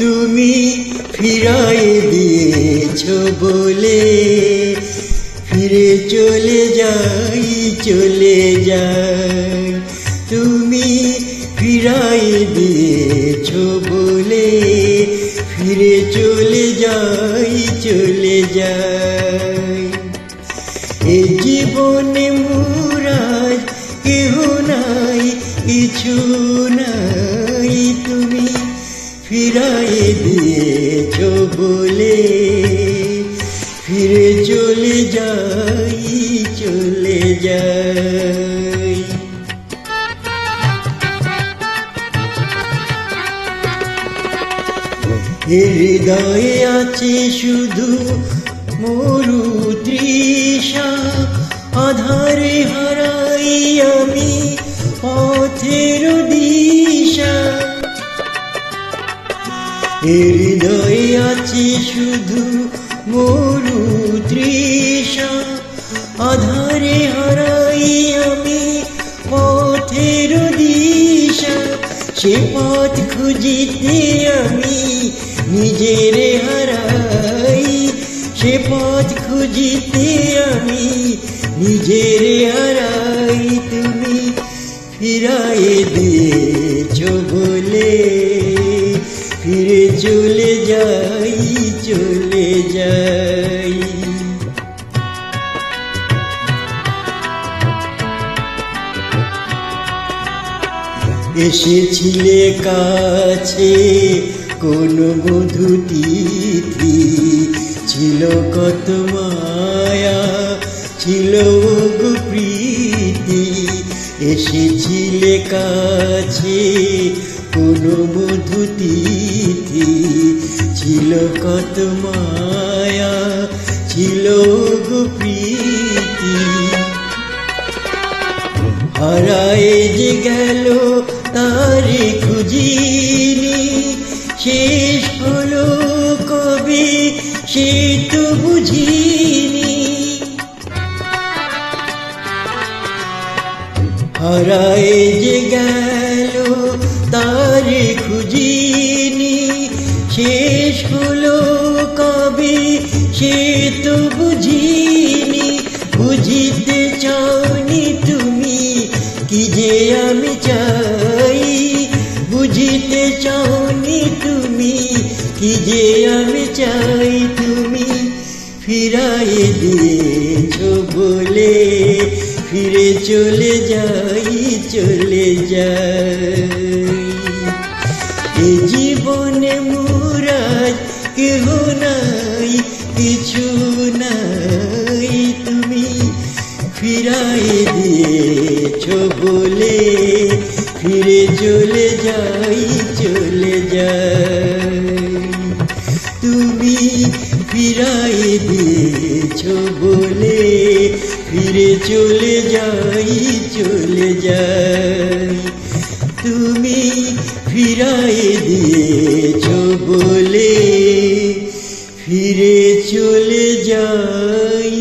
তুমি ফিরাই দিয়েছো বলে ফিরে চলে যাই তুমি ফিরাই দিয়েছো বলে ফিরে চলে যাই এই জীবনে মুরাজ কেহ নাই কিছু নাই তুমি ফিরাই দিয়েছো বলে ফিরে চলে যাই হৃদয়ে আছে শুধু মরু তৃষা আধারে হারাই আমি পথের দিশা হৃদয়ে আছে শুধু মরু তৃষা আধারে হারাই আমি পথের দিশা সে পথ খুঁজিতে আমি নিজের হারাই সে পথ খুঁজিতে আমি নিজের হারাই তুমি ফিরাই দিয়েছো বলে ফিরে চলে যাই এসেছিলে কাছে কোন মধু তিথি ছিল কত মায়া ছিল গো প্রীতি এসেছিলে কাছে কোন মধু তিথি ছিল কত মায়া ছিল গো প্রীতি হারায় যে গেল তারে খুঁজিনি শেষ হলো কবে সে তো বুঝিনি হারায় যে গেল তারে খুঁজিনি শেষ হলো কবে সে তো বুঝিনি বুঝিতে চাওনি তুমি কি যে আমি চাই বুঝিতে চাওনি তুমি কি যে আমি চাই তুমি ফিরাই দিয়েছো বলে ফিরে চলে যাই এই জীবনে মুরাজ কেহ নাই কিছু নাই তুমি ফিরাই দিয়েছো বলে ফিরে চলে যাই তুমি ফিরাই দিয়েছো বলে ফিরে চলে যাই তুমি ফিরাই দিয়েছো বলে ফিরে চলে যাই